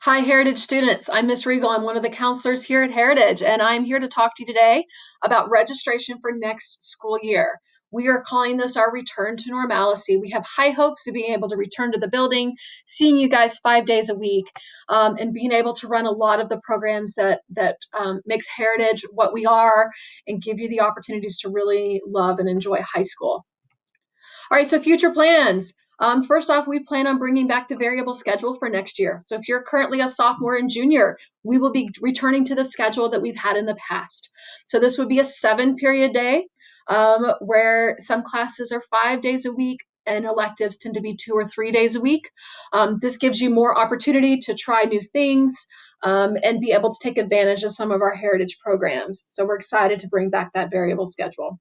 Hi, Heritage students. I'm Miss Regal. I'm one of the counselors here at Heritage, and I'm here to talk to you today about registration for next school year. We are calling this our return to normalcy. We have high hopes of being able to return to the building, seeing you guys 5 days a week, and being able to run a lot of the programs that makes Heritage what we are and give you the opportunities to really love and enjoy high school. All right, so future plans. First off, we plan on bringing back the variable schedule for next year. So if you're currently a sophomore and junior, we will be returning to the schedule that we've had in the past. So this would be a 7-period day where some classes are 5 days a week and electives tend to be 2 or 3 days a week. This gives you more opportunity to try new things and be able to take advantage of some of our heritage programs. So we're excited to bring back that variable schedule.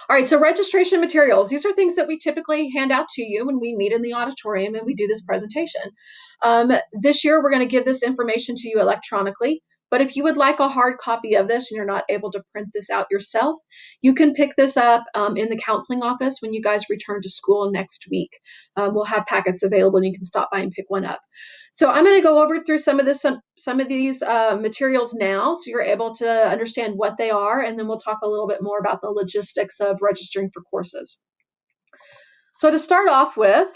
All right, so registration materials. These are things that we typically hand out to you when we meet in the auditorium and we do this presentation. This year, we're going to give this information to you electronically, but if you would like a hard copy of this and you're not able to print this out yourself, you can pick this up in the counseling office when you guys return to school next week. We'll have packets available and you can stop by and pick one up. So I'm going to go over through some of these materials now so you're able to understand what they are, and then we'll talk a little bit more about the logistics of registering for courses. So to start off with,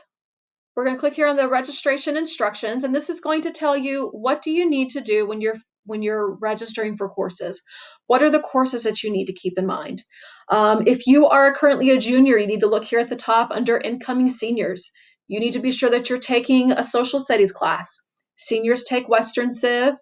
we're going to click here on the registration instructions, and this is going to tell you what do you need to do when you're registering for courses. What are the courses that you need to keep in mind? If you are currently a junior, you need to look here at the top under incoming seniors. You need to be sure that you're taking a social studies class. Seniors take Western Civ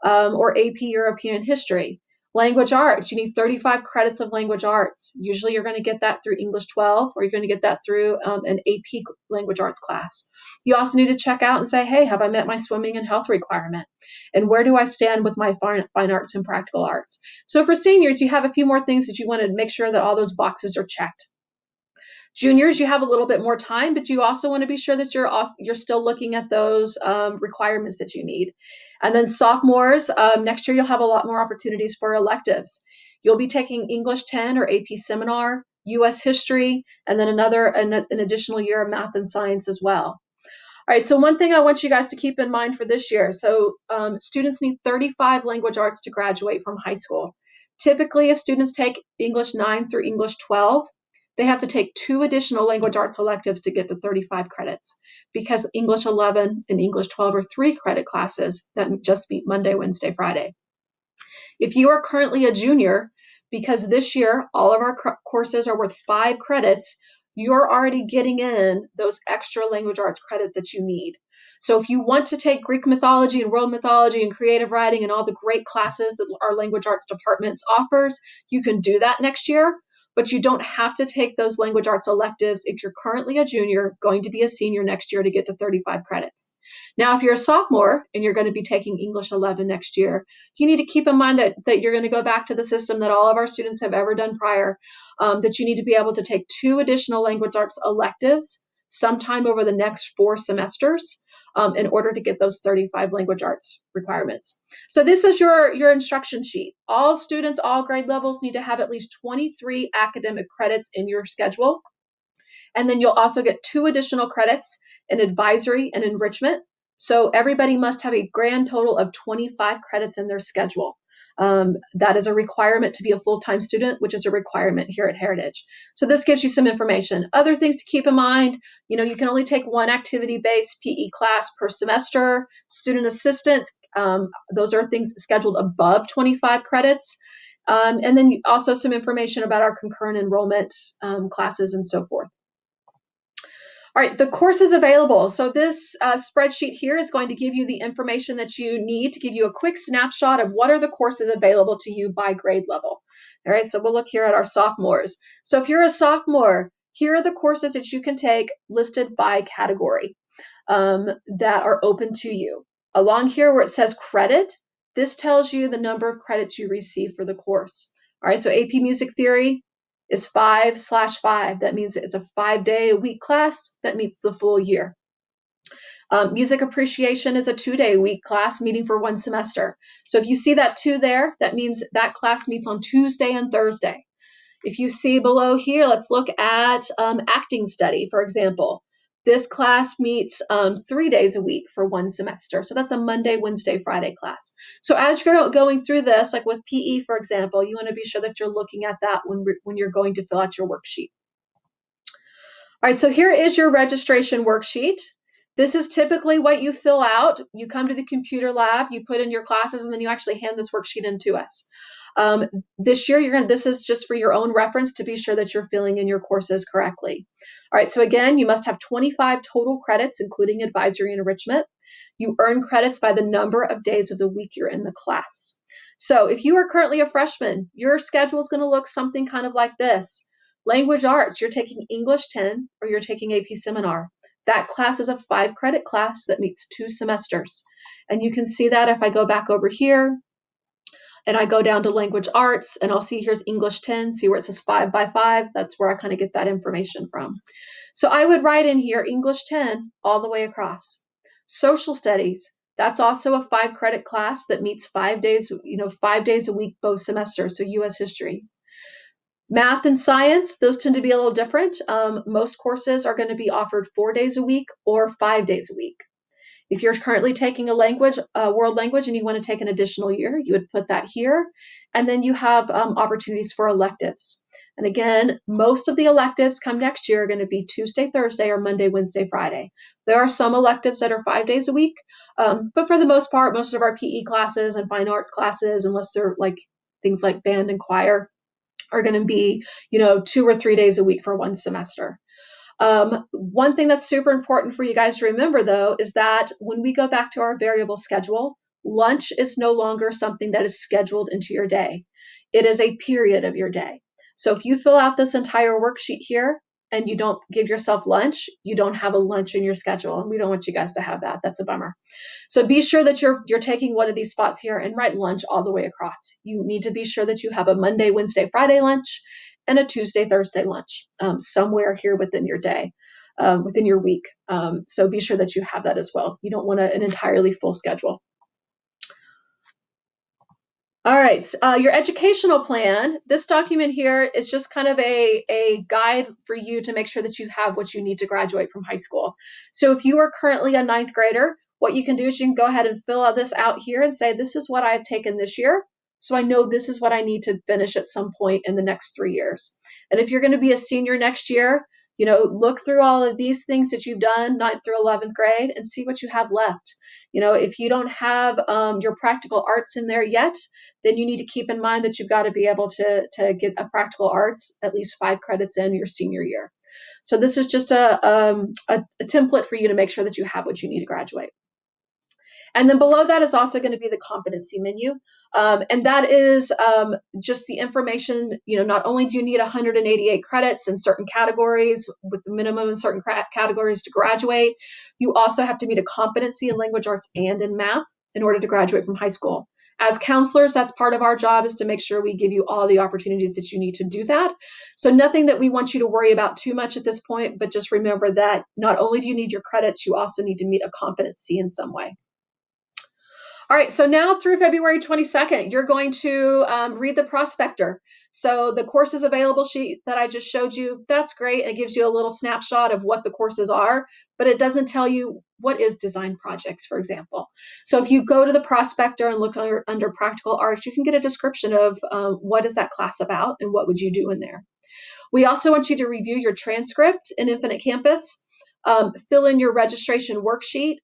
or AP European History. Language arts, you need 35 credits of language arts. Usually you're going to get that through English 12, or you're going to get that through an AP language arts class. You also need to check out and say, hey, have I met my swimming and health requirement? And where do I stand with my fine arts and practical arts? So for seniors, you have a few more things that you want to make sure that all those boxes are checked. Juniors, you have a little bit more time, but you also want to be sure that you're still looking at those requirements that you need. And then sophomores, next year you'll have a lot more opportunities for electives. You'll be taking English 10 or AP Seminar, US History, and then an additional year of math and science as well. All right, so one thing I want you guys to keep in mind for this year, so students need 35 language arts to graduate from high school. Typically, if students take English 9 through English 12, they have to take 2 additional language arts electives to get to 35 credits, because English 11 and English 12 are 3-credit classes that just meet Monday, Wednesday, Friday. If you are currently a junior, because this year all of our courses are worth 5 credits, you're already getting in those extra language arts credits that you need. So if you want to take Greek mythology and world mythology and creative writing and all the great classes that our language arts departments offers, you can do that next year, but you don't have to take those language arts electives if you're currently a junior going to be a senior next year to get to 35 credits. Now, if you're a sophomore and you're going to be taking English 11 next year, you need to keep in mind that you're going to go back to the system that all of our students have ever done prior, that you need to be able to take 2 additional language arts electives sometime over the next 4 semesters in order to get those 35 language arts requirements. So this is your instruction sheet. All students, all grade levels need to have at least 23 academic credits in your schedule. And then you'll also get 2 additional credits in advisory and enrichment. So everybody must have a grand total of 25 credits in their schedule. That is a requirement to be a full-time student, which is a requirement here at Heritage. So this gives you some information. Other things to keep in mind, you can only take 1 activity-based PE class per semester. Student assistants, those are things scheduled above 25 credits. And then also some information about our concurrent enrollment classes and so forth. All right, the courses available. So this spreadsheet here is going to give you the information that you need to give you a quick snapshot of what are the courses available to you by grade level. All right, so we'll look here at our sophomores. So if you're a sophomore, here are the courses that you can take listed by category that are open to you. Along here where it says credit, this tells you the number of credits you receive for the course. All right, so AP Music Theory is 5/5. That means it's a 5-day-a-week class that meets the full year. Music Appreciation is a 2-day-a-week class meeting for 1 semester. So if you see that 2 there, that means that class meets on Tuesday and Thursday. If you see below here, let's look at acting study, for example. This class meets 3 days a week for one semester. So that's a Monday, Wednesday, Friday class. So as you're going through this, like with PE, for example, you want to be sure that you're looking at that when you're going to fill out your worksheet. All right, so here is your registration worksheet. This is typically what you fill out. You come to the computer lab, you put in your classes, and then you actually hand this worksheet in to us. This year, this is just for your own reference to be sure that you're filling in your courses correctly. All right, so again, you must have 25 total credits, including advisory and enrichment. You earn credits by the number of days of the week you're in the class. So if you are currently a freshman, your schedule is going to look something kind of like this. Language arts, you're taking English 10 or you're taking AP Seminar. That class is a 5-credit class that meets 2 semesters. And you can see that if I go back over here and I go down to language arts and I'll see here's English 10, see where it says 5 by 5, that's where I kind of get that information from. So I would write in here English 10 all the way across. Social studies, that's also a 5-credit class that meets 5 days, 5 days a week both semesters, so US history. Math and science, those tend to be a little different. Most courses are going to be offered 4 days a week or 5 days a week. If you're currently taking a world language, and you want to take an additional year, you would put that here. And then you have opportunities for electives. And again, most of the electives come next year are going to be Tuesday, Thursday, or Monday, Wednesday, Friday. There are some electives that are 5 days a week, but for the most part, most of our PE classes and fine arts classes, unless they're like things like band and choir, are going to be, 2 or 3 days a week for one semester. One thing that's super important for you guys to remember, though, is that when we go back to our variable schedule, lunch is no longer something that is scheduled into your day. It is a period of your day. So if you fill out this entire worksheet here and you don't give yourself lunch, you don't have a lunch in your schedule. And we don't want you guys to have that. That's a bummer. So be sure that you're taking one of these spots here and write lunch all the way across. You need to be sure that you have a Monday, Wednesday, Friday lunch and a Tuesday, Thursday lunch somewhere here within your day, within your week. So be sure that you have that as well. You don't want an entirely full schedule. All right, your educational plan. This document here is just kind of a guide for you to make sure that you have what you need to graduate from high school. So if you are currently a 9th grader, what you can do is you can go ahead and fill this out here and say, this is what I've taken this year. So I know this is what I need to finish at some point in the next 3 years. And if you're going to be a senior next year, look through all of these things that you've done 9th through 11th grade and see what you have left. If you don't have your practical arts in there yet, then you need to keep in mind that you've got to be able to get a practical arts at least 5 credits in your senior year. So this is just a template for you to make sure that you have what you need to graduate. And then below that is also going to be the competency menu. And that is just the information, not only do you need 188 credits in certain categories with the minimum in certain categories to graduate, you also have to meet a competency in language arts and in math in order to graduate from high school. As counselors, that's part of our job, is to make sure we give you all the opportunities that you need to do that. So nothing that we want you to worry about too much at this point, but just remember that not only do you need your credits, you also need to meet a competency in some way. All right, so now through February 22nd, you're going to read the prospector. So the courses available sheet that I just showed you, that's great. It gives you a little snapshot of what the courses are, but it doesn't tell you what is design projects, for example. So if you go to the prospector and look under practical arts, you can get a description of what is that class about and what would you do in there. We also want you to review your transcript in Infinite Campus, fill in your registration worksheet.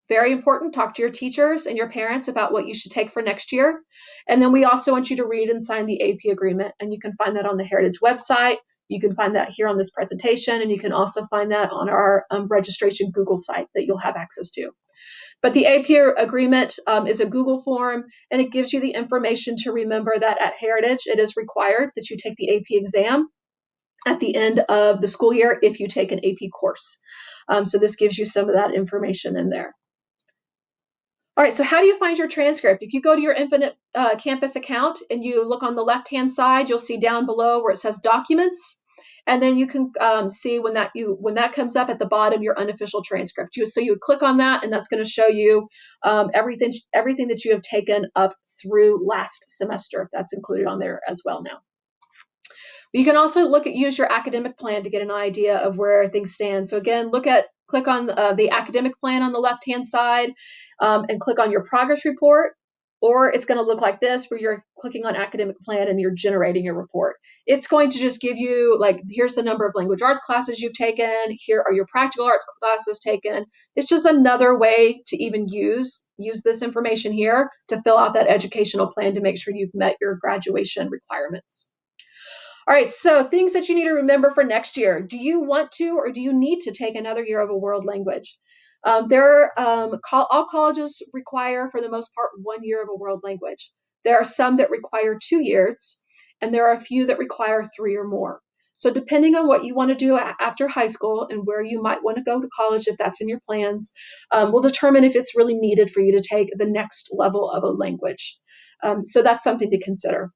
Very important, talk to your teachers and your parents about what you should take for next year. And then we also want you to read and sign the AP agreement, and you can find that on the Heritage website. You can find that here on this presentation, and you can also find that on our registration Google site that you'll have access to. But the AP agreement is a Google form, and it gives you the information to remember that at Heritage, it is required that you take the AP exam at the end of the school year if you take an AP course. So this gives you some of that information in there. All right, so how do you find your transcript? If you go to your Infinite Campus account and you look on the left-hand side, you'll see down below where it says Documents, and then you can see when that comes up at the bottom, your unofficial transcript. So you would click on that, and that's going to show you everything that you have taken up through last semester. That's included on there as well now. You can also use your academic plan to get an idea of where things stand. So again, click on the academic plan on the left-hand side and click on your progress report, or it's going to look like this where you're clicking on academic plan and you're generating a report. It's going to just give you like, here's the number of language arts classes you've taken. Here are your practical arts classes taken. It's just another way to even use this information here to fill out that educational plan to make sure you've met your graduation requirements. All right, so things that you need to remember for next year. Do you want to or do you need to take another year of a world language? All colleges require, for the most part, 1 year of a world language. There are some that require 2 years, and there are a few that require 3 or more. So depending on what you want to do after high school and where you might want to go to college, if that's in your plans, will determine if it's really needed for you to take the next level of a language. So that's something to consider.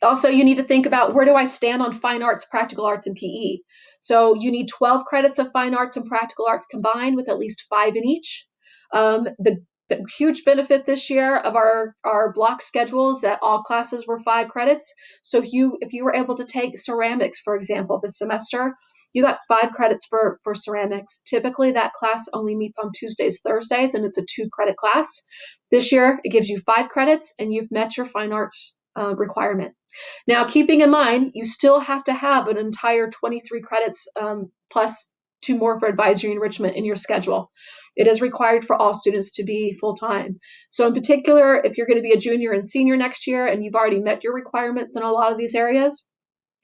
Also, you need to think about, where do I stand on fine arts, practical arts, and PE? So you need 12 credits of fine arts and practical arts combined with at least 5 in each. The huge benefit this year of our block schedules that all classes were 5 credits. So if you were able to take ceramics, for example, this semester, you got 5 credits for ceramics. Typically, that class only meets on Tuesdays, Thursdays, and it's a 2-credit class. This year, it gives you 5 credits, and you've met your fine arts requirement. Now, keeping in mind, you still have to have an entire 23 credits plus 2 more for advisory enrichment in your schedule. It is required for all students to be full-time. So in particular, if you're going to be a junior and senior next year and you've already met your requirements in a lot of these areas,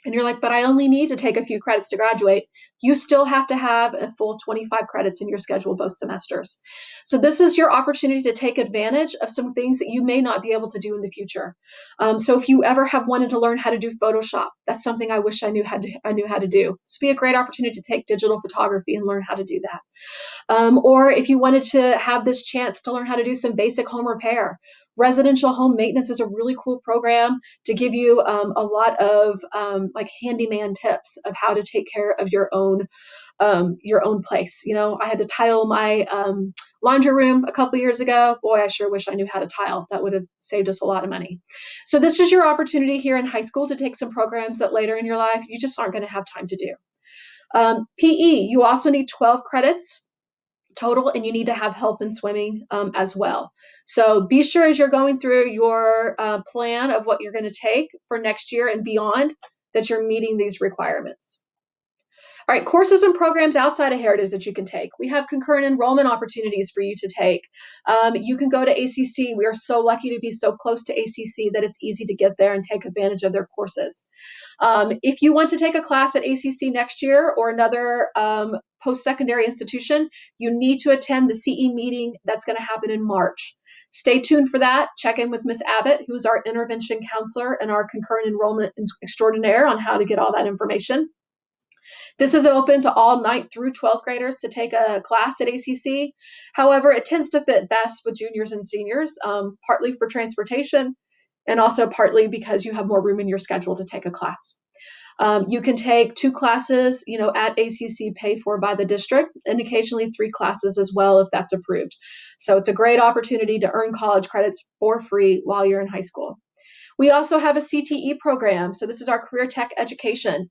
and you're like, but I only need to take a few credits to graduate, you still have to have a full 25 credits in your schedule both semesters. So this is your opportunity to take advantage of some things that you may not be able to do in the future. So if you ever have wanted to learn how to do Photoshop, that's something I wish I knew how to do. This would be a great opportunity to take digital photography and learn how to do that. Or if you wanted to have this chance to learn how to do some basic home repair. Residential home maintenance is a really cool program to give you a lot of like handyman tips of how to take care of your own place. You know, I had to tile my laundry room a couple years ago. Boy, I sure wish I knew how to tile. That would have saved us a lot of money. So this is your opportunity here in high school to take some programs that later in your life you just aren't going to have time to do. PE, you also need 12 credits total, and you need to have health and swimming as well. So be sure as you're going through your plan of what you're going to take for next year and beyond that you're meeting these requirements. All right, courses and programs outside of Heritage that you can take. We have concurrent enrollment opportunities for you to take. You can go to ACC. We are so lucky to be so close to ACC that it's easy to get there and take advantage of their courses. If you want to take a class at ACC next year or another post-secondary institution, you need to attend the CE meeting that's going to happen in March. Stay tuned for that. Check in with Ms. Abbott, who's our intervention counselor and our concurrent enrollment extraordinaire, on how to get all that information. This is open to all 9th through 12th graders to take a class at ACC. However, it tends to fit best with juniors and seniors, partly for transportation and also partly because you have more room in your schedule to take a class. You can take 2 classes, at ACC paid for by the district, and occasionally 3 classes as well if that's approved. So it's a great opportunity to earn college credits for free while you're in high school. We also have a CTE program. So this is our career tech education.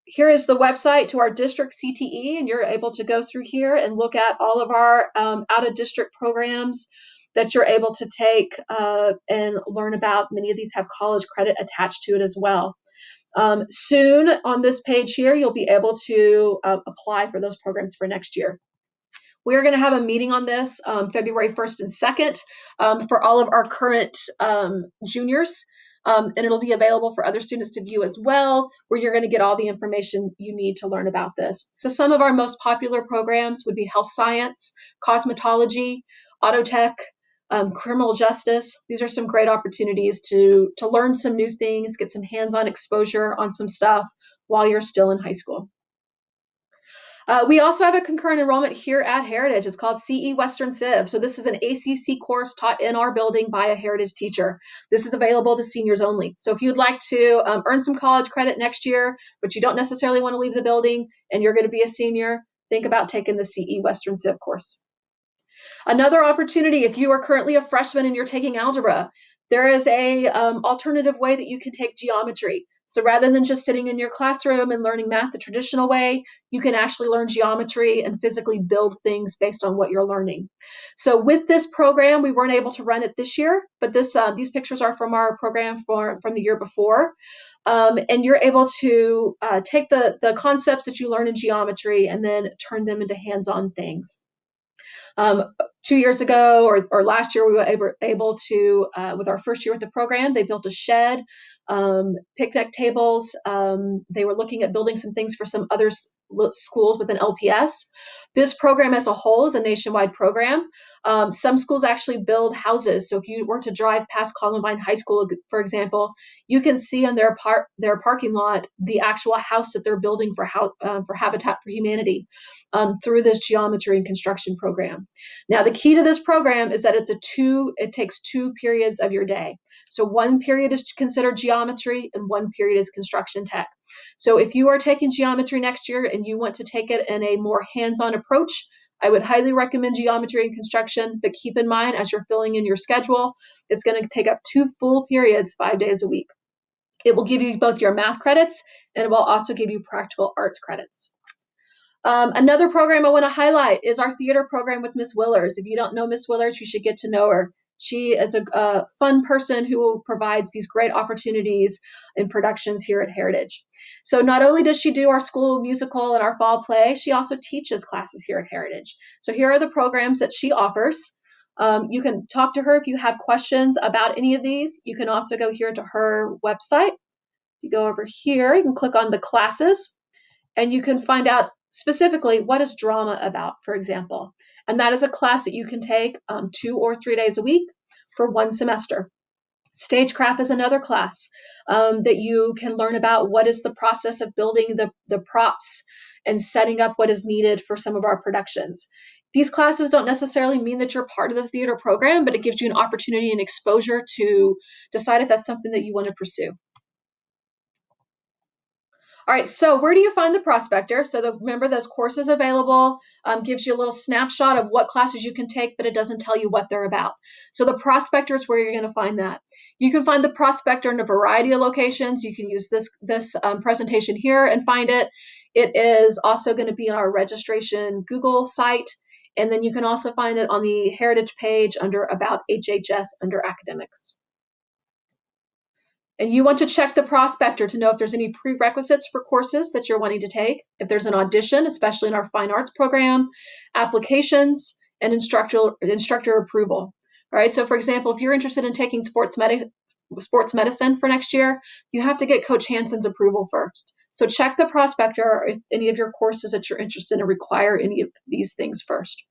Here is the website to our district CTE, and you're able to go through here and look at all of our out-of-district programs that you're able to take and learn about. Many of these have college credit attached to it as well. Soon on this page here, you'll be able to apply for those programs for next year. We're going to have a meeting on this February 1st and 2nd for all of our current juniors. And it'll be available for other students to view as well, where you're going to get all the information you need to learn about this. So some of our most popular programs would be health science, cosmetology, auto tech, criminal justice. These are some great opportunities to learn some new things, get some hands-on exposure on some stuff while you're still in high school. We also have a concurrent enrollment here at Heritage. It's called CE Western Civ. So this is an ACC course taught in our building by a Heritage teacher. This is available to seniors only. So if you'd like to earn some college credit next year, but you don't necessarily want to leave the building and you're going to be a senior, think about taking the CE Western Civ course. Another opportunity, if you are currently a freshman and you're taking algebra, there is a alternative way that you can take geometry. So rather than just sitting in your classroom and learning math the traditional way, you can actually learn geometry and physically build things based on what you're learning. So with this program, we weren't able to run it this year, but these pictures are from our program from the year before. And you're able to take the concepts that you learn in geometry and then turn them into hands-on things. 2 years ago or last year, we were able to, with our first year with the program, they built a shed, picnic tables. They were looking at building some things for some other schools within LPS. This program as a whole is a nationwide program. Some schools actually build houses. So if you were to drive past Columbine High School, for example, you can see on their parking lot the actual house that they're building for Habitat for Humanity through this geometry and construction program. Now, the key to this program is that it takes 2 periods of your day. So one period is considered geometry and one period is construction tech. So if you are taking geometry next year and you want to take it in a more hands-on approach, I would highly recommend geometry and construction, but keep in mind as you're filling in your schedule, it's going to take up 2 full periods, 5 days a week. It will give you both your math credits and it will also give you practical arts credits. Another program I want to highlight is our theater program with Miss Willers. If you don't know Miss Willers, you should get to know her. She is a fun person who provides these great opportunities in productions here at Heritage. So not only does she do our school musical and our fall play, she also teaches classes here at Heritage. So here are the programs that she offers. You can talk to her if you have questions about any of these. You can also go here to her website. You go over here, you can click on the classes, and you can find out specifically what is drama about, for example. And that is a class that you can take 2 or 3 days a week for 1 semester. Stagecraft is another class that you can learn about what is the process of building the props and setting up what is needed for some of our productions. These classes don't necessarily mean that you're part of the theater program, but it gives you an opportunity and exposure to decide if that's something that you want to pursue. All right, so where do you find the prospector? So remember, those courses available gives you a little snapshot of what classes you can take, but it doesn't tell you what they're about. So the prospector is where you're going to find that. You can find the prospector in a variety of locations. You can use this presentation here and find it. It is also going to be on our registration Google site, and then you can also find it on the Heritage page under About HHS under Academics. And you want to check the prospector to know if there's any prerequisites for courses that you're wanting to take, if there's an audition, especially in our fine arts program, applications, and instructor approval. All right, so for example, if you're interested in taking sports medicine for next year, you have to get Coach Hansen's approval first. So check the prospector if any of your courses that you're interested in require any of these things first.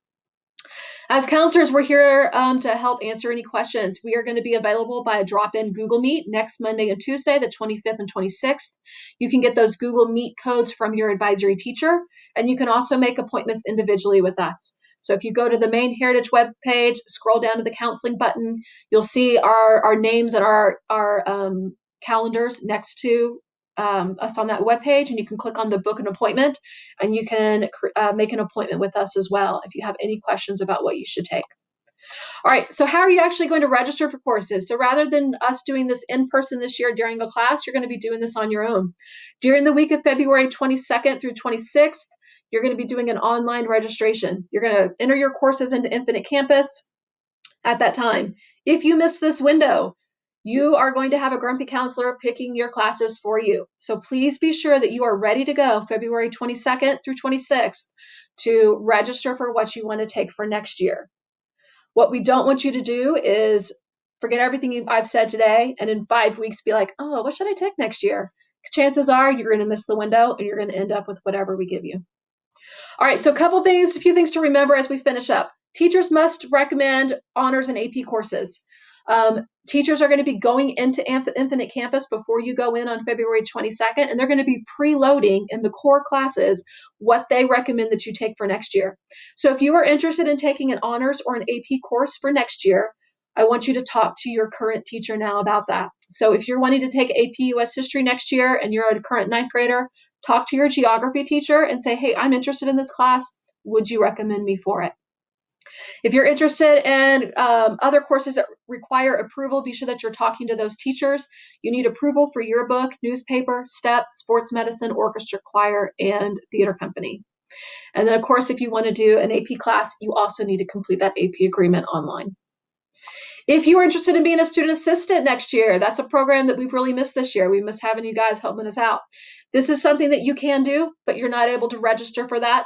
As counselors, we're here to help answer any questions. We are going to be available by a drop-in Google Meet next Monday and Tuesday, the 25th and 26th. You can get those Google Meet codes from your advisory teacher, and you can also make appointments individually with us. So if you go to the main Heritage web page, scroll down to the counseling button, you'll see our names and our calendars next to us on that webpage, and you can click on the book an appointment, and you can make an appointment with us as well if you have any questions about what you should take. All right, so how are you actually going to register for courses? So rather than us doing this in person this year during a class, you're going to be doing this on your own. During the week of February 22nd through 26th, you're going to be doing an online registration. You're going to enter your courses into Infinite Campus at that time. If you miss this window, you are going to have a grumpy counselor picking your classes for you. So please be sure that you are ready to go February 22nd through 26th to register for what you want to take for next year. What we don't want you to do is forget everything I've said today and in 5 weeks be like, oh, what should I take next year? Chances are you're going to miss the window and you're going to end up with whatever we give you. All right, so a few things to remember as we finish up. Teachers must recommend honors and AP courses. Teachers are going to be going into Infinite Campus before you go in on February 22nd, and they're going to be preloading in the core classes what they recommend that you take for next year. So if you are interested in taking an honors or an AP course for next year, I want you to talk to your current teacher now about that. So if you're wanting to take AP US History next year and you're a current 9th grader, talk to your geography teacher and say, hey, I'm interested in this class. Would you recommend me for it? If you're interested in other courses that require approval, be sure that you're talking to those teachers. You need approval for yearbook, newspaper, STEP, sports medicine, orchestra, choir, and theater company. And then, of course, if you want to do an AP class, you also need to complete that AP agreement online. If you are interested in being a student assistant next year, that's a program that we've really missed this year. We missed having you guys helping us out. This is something that you can do, but you're not able to register for that.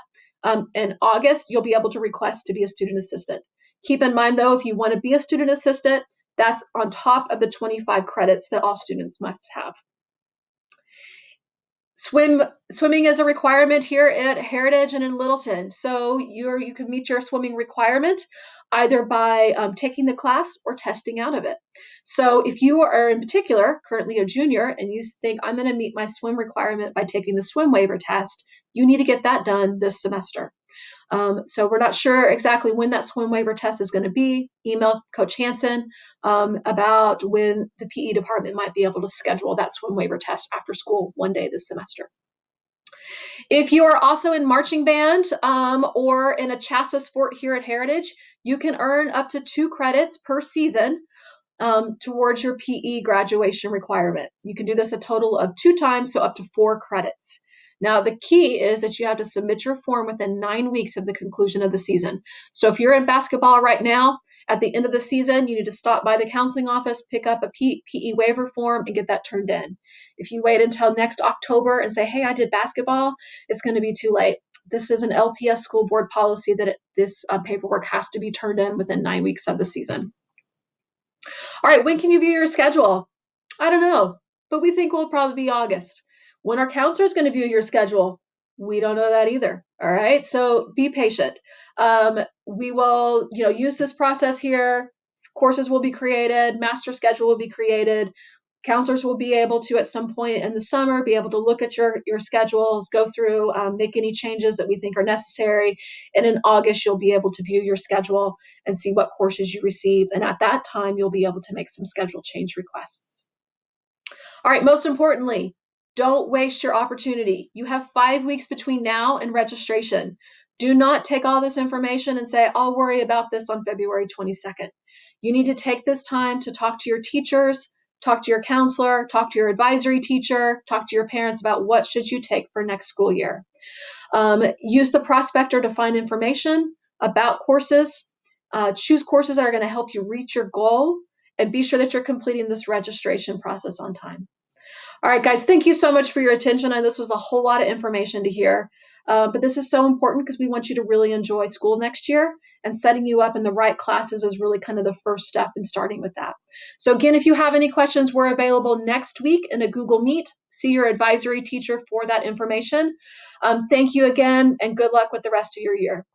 In August, you'll be able to request to be a student assistant. Keep in mind, though, if you want to be a student assistant, that's on top of the 25 credits that all students must have. Swimming is a requirement here at Heritage and in Littleton. So you can meet your swimming requirement either by taking the class or testing out of it. So if you are in particular currently a junior and you think I'm going to meet my swim requirement by taking the swim waiver test, you need to get that done this semester. So we're not sure exactly when that swim waiver test is going to be. Email Coach Hansen about when the PE department might be able to schedule that swim waiver test after school one day this semester. If you are also in marching band or in a CHSAA sport here at Heritage, you can earn up to 2 credits per season towards your PE graduation requirement. You can do this a total of 2 times, so up to 4 credits. Now, the key is that you have to submit your form within 9 weeks of the conclusion of the season. So if you're in basketball right now, at the end of the season, you need to stop by the counseling office, pick up a PE waiver form, and get that turned in. If you wait until next October and say, hey, I did basketball, it's going to be too late. This is an LPS school board policy that this paperwork has to be turned in within 9 weeks of the season. All right, when can you view your schedule? I don't know, but we think will probably be August. When our counselor is going to view your schedule, we don't know that either. All right, so be patient. We will, use this process here. Courses will be created, master schedule will be created. Counselors will be able to, at some point in the summer, be able to look at your schedules, go through, make any changes that we think are necessary. And in August, you'll be able to view your schedule and see what courses you receive. And at that time, you'll be able to make some schedule change requests. All right, most importantly, don't waste your opportunity. You have 5 weeks between now and registration. Do not take all this information and say, I'll worry about this on February 22nd. You need to take this time to talk to your teachers, talk to your counselor, talk to your advisory teacher, talk to your parents about what should you take for next school year. Use the prospector to find information about courses. Choose courses that are going to help you reach your goal, and be sure that you're completing this registration process on time. All right, guys, thank you so much for your attention. And this was a whole lot of information to hear. But this is so important because we want you to really enjoy school next year, and setting you up in the right classes is really kind of the first step in starting with that. So again, if you have any questions, we're available next week in a Google Meet. See your advisory teacher for that information. Thank you again, and good luck with the rest of your year.